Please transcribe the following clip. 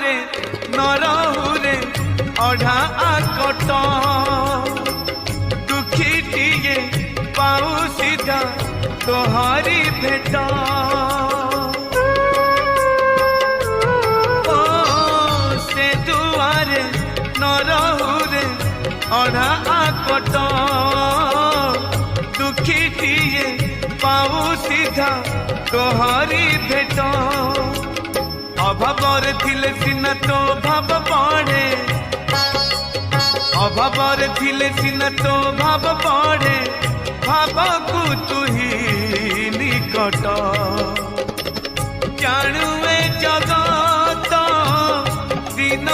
रे नरहुरे अढ़ा आकट दुखी टिए पाऊ सीधा तोहरी भेट ओ से दुआरे नरहुरे अढ़ा आकट दुखी टिए पाऊ सीधा तोहरी भेट अभावर थिले सिना तो भाव पड़े अभावर थिले सिना तो भाव पड़े भाव को तू ही निकट जानू ए जगत दिन